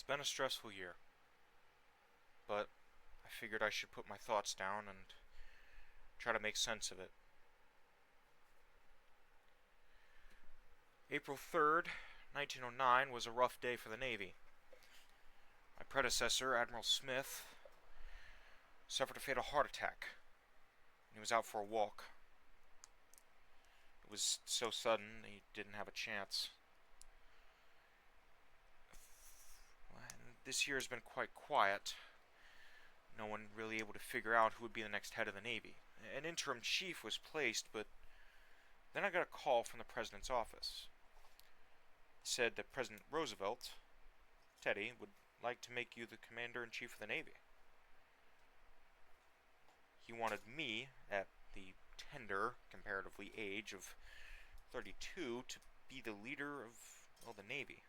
been a stressful year, but I figured I should put my thoughts down and try to make sense of it. April 3rd, 1909 was a rough day for the Navy. My predecessor, Admiral Smith, suffered a fatal heart attack. He was out for a walk. It was so sudden he didn't have a chance. And this year has been quite quiet. No one really able to figure out who would be the next head of the Navy. An interim chief was placed, but then I got a call from the President's office. It said that President Roosevelt, Teddy, would like to make you the Commander-in-Chief of the Navy. He wanted me, at the tender, comparatively, age of 32, to be the leader of, well, the Navy.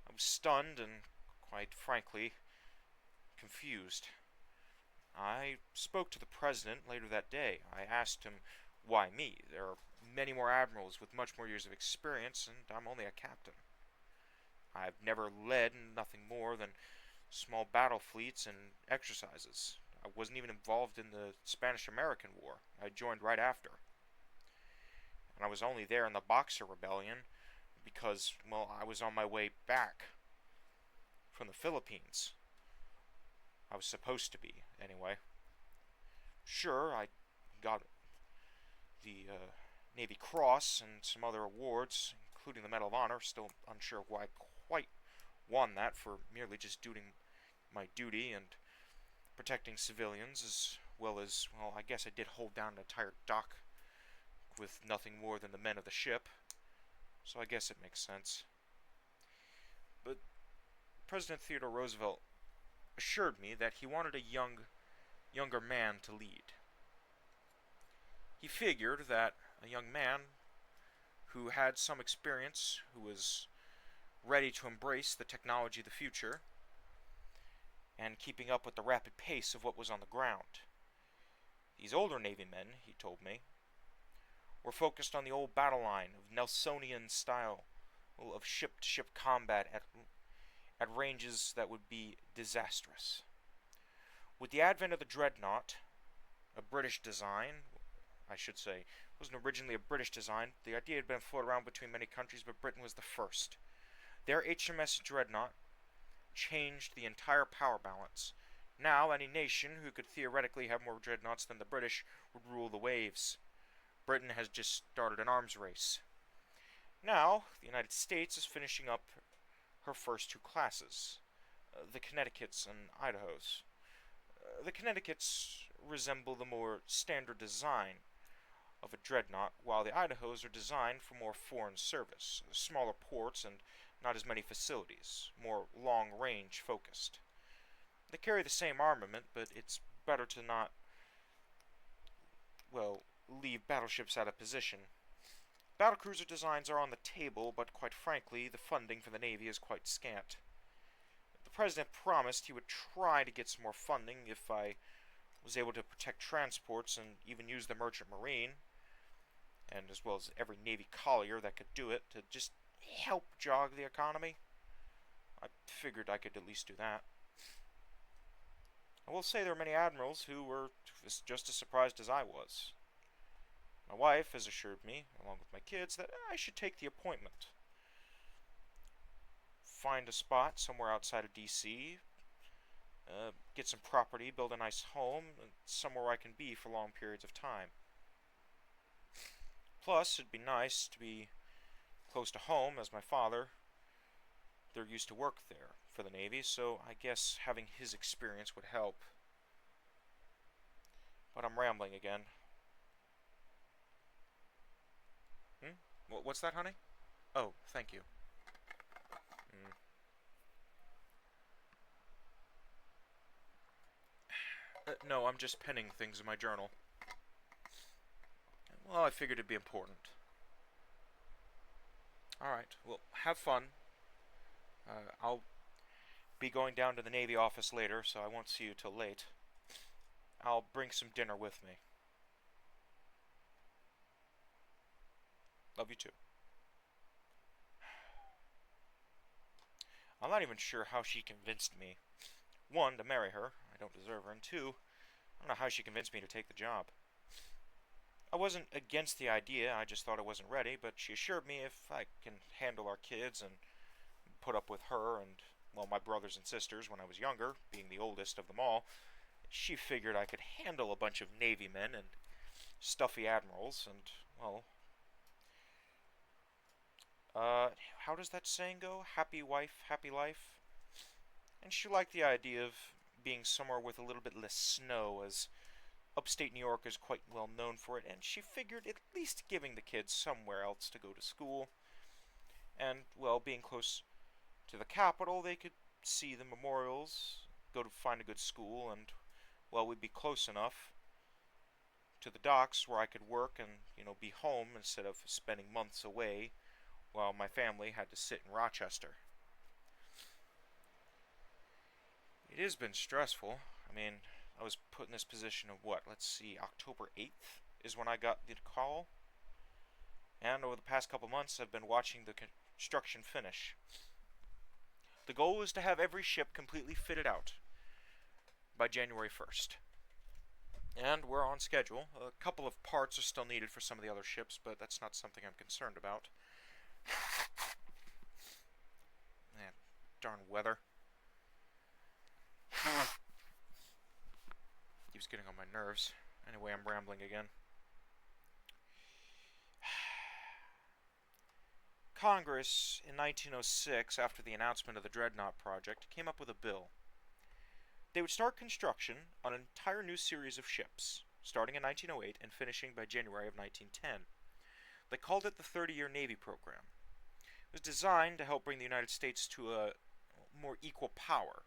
I was stunned and, quite frankly, confused. I spoke to the President later that day. I asked him, why me? There are many more admirals with much more years of experience, and I'm only a captain. I've never led nothing more than small battle fleets and exercises. I wasn't even involved in the Spanish-American War. I joined right after. And I was only there in the Boxer Rebellion because, well, I was on my way back from the Philippines. I was supposed to be, anyway. Sure, I got the Navy Cross and some other awards, including the Medal of Honor. Still unsure why I quite won that for merely just doing my duty and protecting civilians, as well as, well, I guess I did hold down an entire dock with nothing more than the men of the ship. So I guess it makes sense. But President Theodore Roosevelt assured me that he wanted a younger man to lead. He figured that a young man who had some experience, who was ready to embrace the technology of the future, and keeping up with the rapid pace of what was on the ground. These older Navy men, he told me, were focused on the old battle line of Nelsonian style of ship-to-ship combat at ranges that would be disastrous. With the advent of the dreadnought, a British design, I should say, it wasn't originally a British design. The idea had been floated around between many countries, but Britain was the first. Their HMS Dreadnought changed the entire power balance. Now, any nation who could theoretically have more dreadnoughts than the British would rule the waves. Britain has just started an arms race. Now, the United States is finishing up her first two classes, the Connecticuts and Idahos. The Connecticuts resemble the more standard design of a dreadnought, while the Idahos are designed for more foreign service, smaller ports, and not as many facilities, more long-range focused. They carry the same armament, but it's better to not, well, leave battleships out of position. Battlecruiser designs are on the table, but quite frankly, the funding for the Navy is quite scant. The President promised he would try to get some more funding if I was able to protect transports and even use the Merchant Marine, and as well as every Navy collier that could do it, to just help jog the economy. I figured I could at least do that. I will say there are many admirals who were just as surprised as I was. My wife has assured me, along with my kids, that I should take the appointment. Find a spot somewhere outside of D.C., get some property, build a nice home, somewhere I can be for long periods of time. Plus, it'd be nice to be close to home, as my father, they're used to work there for the Navy, so I guess having his experience would help. But I'm rambling again. What's that, honey? Oh, thank you. No, I'm just penning things in my journal. Well, I figured it'd be important. Alright, well, have fun. I'll be going down to the Navy office later, so I won't see you till late. I'll bring some dinner with me. Love you too. I'm not even sure how she convinced me. One, to marry her. I don't deserve her. And two, I don't know how she convinced me to take the job. I wasn't against the idea, I just thought I wasn't ready, but she assured me if I can handle our kids and put up with her and, well, my brothers and sisters when I was younger, being the oldest of them all, she figured I could handle a bunch of Navy men and stuffy admirals and, well, how does that saying go? Happy wife, happy life? And she liked the idea of being somewhere with a little bit less snow, as upstate New York is quite well known for it, and she figured at least giving the kids somewhere else to go to school, and, well, being close to the capital, they could see the memorials, go to find a good school, and, well, we'd be close enough to the docks where I could work and, be home instead of spending months away while my family had to sit in Rochester. It has been stressful. I mean, I was put in this position of what? Let's see, October 8th is when I got the call. And over the past couple months, I've been watching the construction finish. The goal is to have every ship completely fitted out by January 1st. And we're on schedule. A couple of parts are still needed for some of the other ships, but that's not something I'm concerned about. Man, darn weather. Keeps getting on my nerves. Anyway, I'm rambling again. Congress, in 1906, after the announcement of the Dreadnought project, came up with a bill. They would start construction on an entire new series of ships, starting in 1908 and finishing by January of 1910. They called it the 30-Year Navy Program. It was designed to help bring the United States to a more equal power.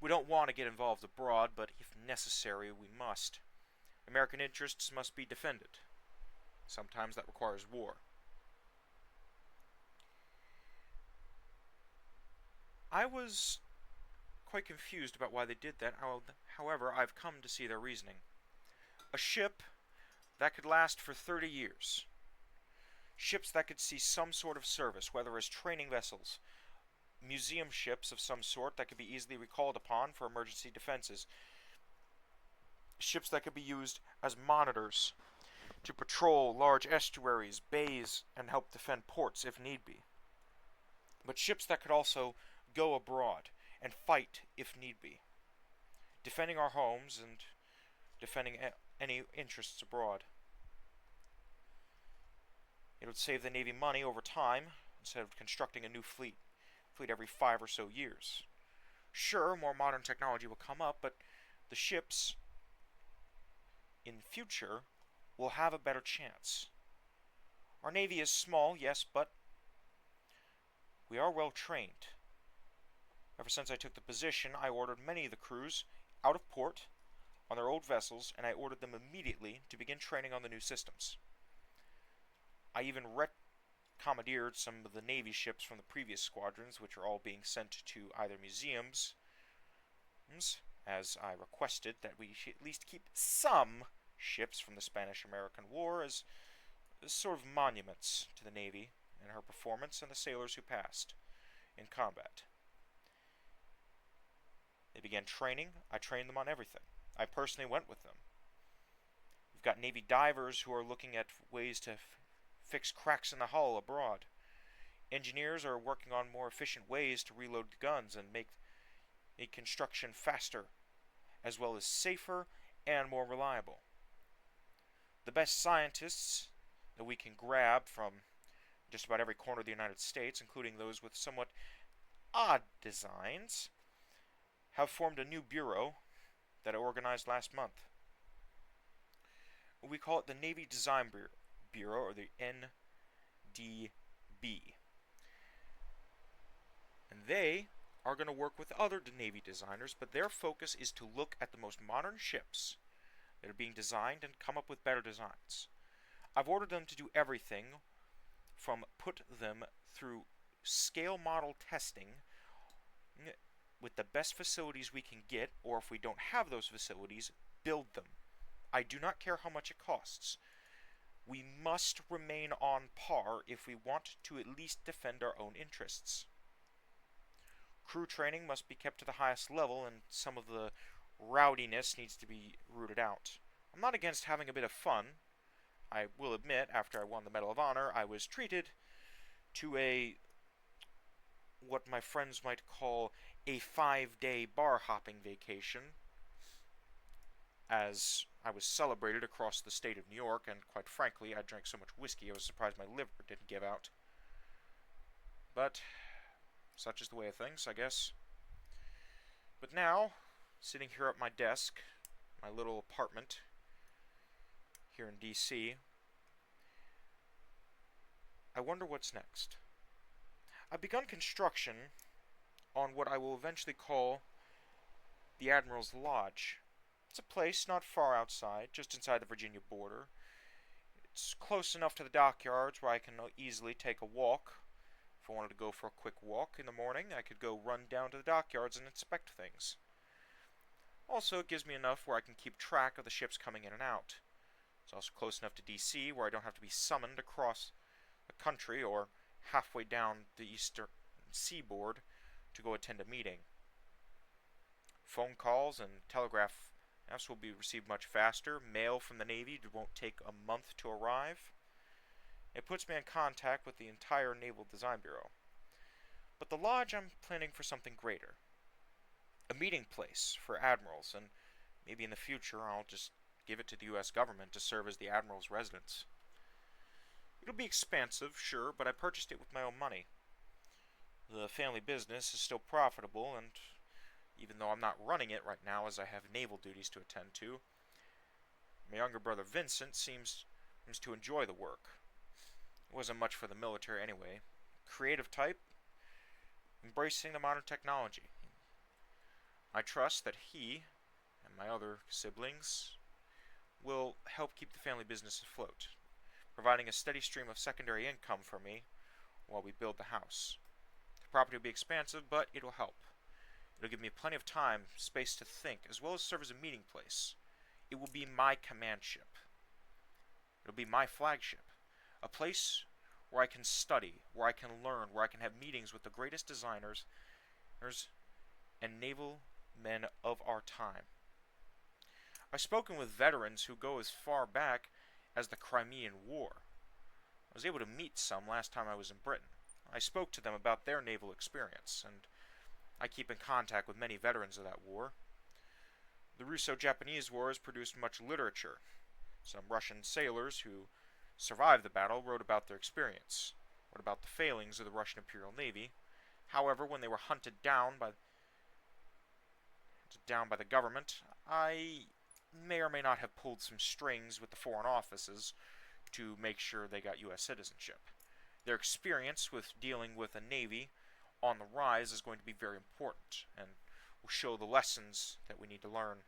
We don't want to get involved abroad, but if necessary, we must. American interests must be defended. Sometimes that requires war. I was quite confused about why they did that. However, I've come to see their reasoning. A ship that could last for 30 years. Ships that could see some sort of service, whether as training vessels, museum ships of some sort that could be easily recalled upon for emergency defenses, ships that could be used as monitors to patrol large estuaries, bays, and help defend ports if need be. But ships that could also go abroad and fight if need be, defending our homes and defending any interests abroad. It would save the Navy money over time instead of constructing a new fleet every 5 or so years. Sure, more modern technology will come up, but the ships in future will have a better chance. Our Navy is small, yes, but we are well trained. Ever since I took the position, I ordered many of the crews out of port on their old vessels, and I ordered them immediately to begin training on the new systems. I even commandeered some of the Navy ships from the previous squadrons, which are all being sent to either museums, as I requested that we should at least keep some ships from the Spanish-American War as sort of monuments to the Navy and her performance and the sailors who passed in combat. They began training. I trained them on everything. I personally went with them. We've got Navy divers who are looking at ways to fix cracks in the hull abroad. Engineers are working on more efficient ways to reload the guns and make construction faster, as well as safer and more reliable. The best scientists that we can grab from just about every corner of the United States, including those with somewhat odd designs, have formed a new bureau that I organized last month. We call it the Navy Design Bureau, or the NDB. And they are going to work with other Navy designers, but their focus is to look at the most modern ships that are being designed and come up with better designs. I've ordered them to do everything from put them through scale model testing with the best facilities we can get, or if we don't have those facilities, build them. I do not care how much it costs. We must remain on par if we want to at least defend our own interests. Crew training must be kept to the highest level, and some of the rowdiness needs to be rooted out. I'm not against having a bit of fun. I will admit, after I won the Medal of Honor, I was treated to what my friends might call a 5-day bar hopping vacation, as I was celebrated across the state of New York, and quite frankly, I drank so much whiskey I was surprised my liver didn't give out. But such is the way of things, I guess. But now, sitting here at my desk, my little apartment here in DC, I wonder what's next. I've begun construction on what I will eventually call the Admiral's Lodge. It's a place not far outside, just inside the Virginia border. It's close enough to the dockyards where I can easily take a walk. If I wanted to go for a quick walk in the morning, I could go run down to the dockyards and inspect things. Also, it gives me enough where I can keep track of the ships coming in and out. It's also close enough to DC where I don't have to be summoned across the country or halfway down the eastern seaboard to go attend a meeting. Phone calls and telegraph apps will be received much faster. Mail from the Navy won't take a month to arrive. It puts me in contact with the entire Naval Design Bureau. But the lodge, I'm planning for something greater. A meeting place for admirals, and maybe in the future I'll just give it to the U.S. government to serve as the admiral's residence. It'll be expensive, sure, but I purchased it with my own money. The family business is still profitable, and even though I'm not running it right now as I have naval duties to attend to, my younger brother Vincent seems to enjoy the work. It wasn't much for the military anyway. Creative type, embracing the modern technology. I trust that he and my other siblings will help keep the family business afloat, providing a steady stream of secondary income for me while we build the house. The property will be expansive, but it will help. It'll give me plenty of time, space to think, as well as serve as a meeting place. It will be my command ship. It'll be my flagship. A place where I can study, where I can learn, where I can have meetings with the greatest designers and naval men of our time. I've spoken with veterans who go as far back as the Crimean War. I was able to meet some last time I was in Britain. I spoke to them about their naval experience, and I keep in contact with many veterans of that war. The Russo-Japanese War has produced much literature. Some Russian sailors who survived the battle wrote about their experience, wrote about the failings of the Russian Imperial Navy. However, when they were hunted down by the government, I may or may not have pulled some strings with the foreign offices to make sure they got U.S. citizenship. Their experience with dealing with a Navy on the rise is going to be very important, and will show the lessons that we need to learn.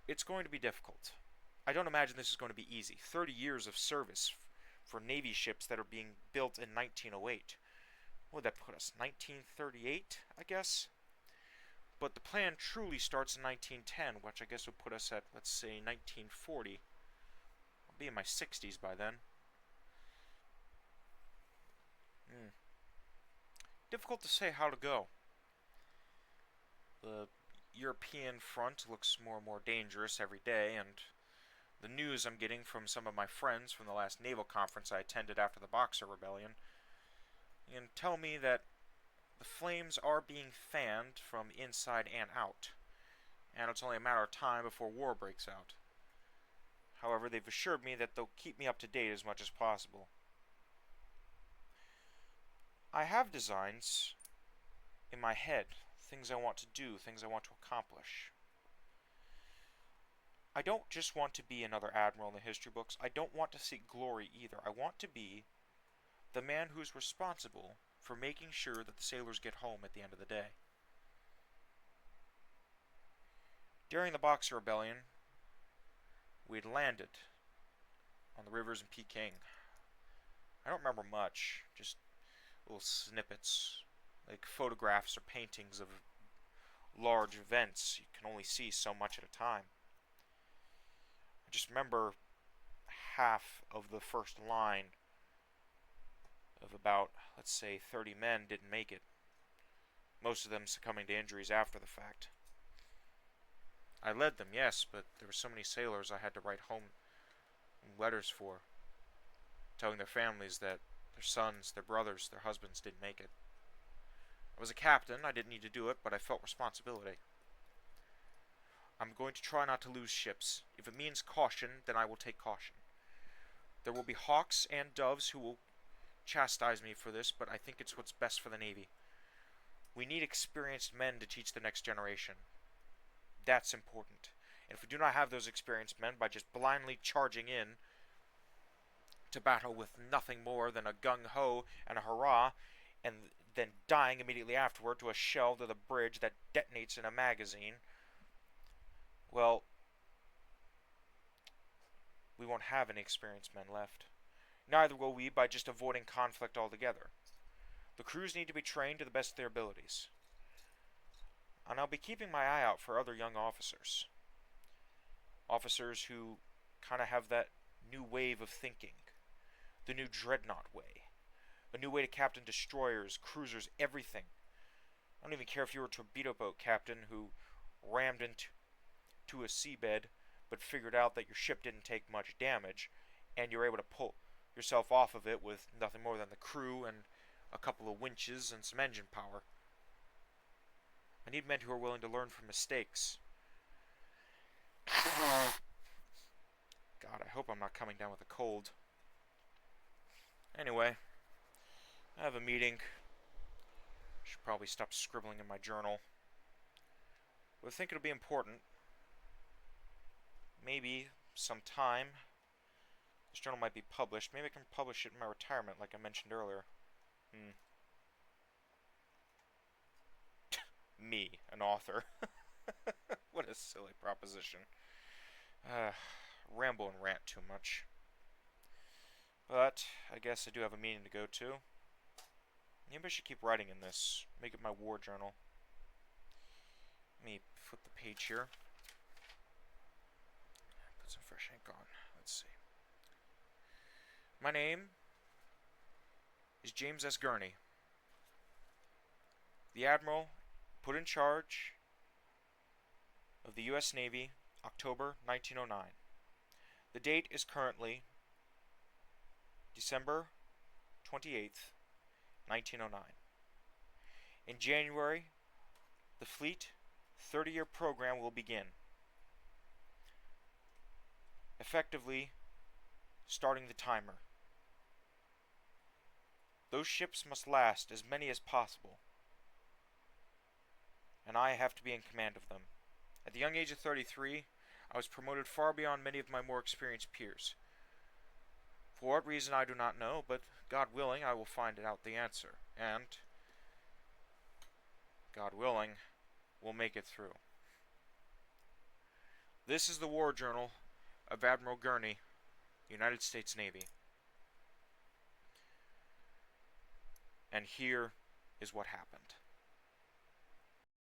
It's going to be difficult. I don't imagine this is going to be easy. 30 years of service for Navy ships that are being built in 1908. What would that put us? 1938, I guess? But the plan truly starts in 1910, which I guess would put us at, let's say, 1940. I'll be in my 60s by then. Difficult to say how to go. The European front looks more and more dangerous every day, and the news I'm getting from some of my friends from the last naval conference I attended after the Boxer Rebellion and tell me that the flames are being fanned from inside and out, and it's only a matter of time before war breaks out. However, they've assured me that they'll keep me up to date as much as possible. I have designs in my head, things I want to do, things I want to accomplish. I don't just want to be another admiral in the history books. I don't want to seek glory either. I want to be the man who's responsible for making sure that the sailors get home at the end of the day. During the Boxer Rebellion, we had landed on the rivers in Peking. I don't remember much, just little snippets, like photographs or paintings of large events. You can only see so much at a time. I just remember half of the first line of about, let's say, 30 men didn't make it. Most of them succumbing to injuries after the fact. I led them, yes, but there were so many sailors I had to write home letters for, telling their families that their sons, their brothers, their husbands didn't make it. I was a captain, I didn't need to do it, but I felt responsibility. I'm going to try not to lose ships. If it means caution, then I will take caution. There will be hawks and doves who will chastise me for this, but I think it's what's best for the Navy. We need experienced men to teach the next generation. That's important. And if we do not have those experienced men, by just blindly charging in to battle with nothing more than a gung-ho and a hurrah, and then dying immediately afterward to a shell to the bridge that detonates in a magazine, well, we won't have any experienced men left. Neither will we by just avoiding conflict altogether. The crews need to be trained to the best of their abilities. And I'll be keeping my eye out for other young officers. Officers who kind of have that new wave of thinking. The new dreadnought way. A new way to captain destroyers, cruisers, everything. I don't even care if you're a torpedo boat captain who rammed into a seabed but figured out that your ship didn't take much damage and you're able to pull yourself off of it with nothing more than the crew and a couple of winches and some engine power. I need men who are willing to learn from mistakes. God, I hope I'm not coming down with a cold. Anyway, I have a meeting. Should probably stop scribbling in my journal. But I think it'll be important. Maybe sometime this journal might be published. Maybe I can publish it in my retirement like I mentioned earlier. Me, an author. What a silly proposition. Ramble and rant too much. But I guess I do have a meeting to go to. Maybe I should keep writing in this. Make it my war journal. Let me flip the page here. Put some fresh ink on. Let's see. My name is James S. Gurney. The Admiral put in charge of the U.S. Navy, October 1909. The date is currently December 28th, 1909. In January, the fleet 30-year program will begin, effectively starting the timer. Those ships must last as many as possible, and I have to be in command of them. At the young age of 33, I was promoted far beyond many of my more experienced peers. For what reason I do not know, but God willing, I will find out the answer, and God willing, we'll make it through. This is the War Journal of Admiral Gurney, United States Navy. And here is what happened.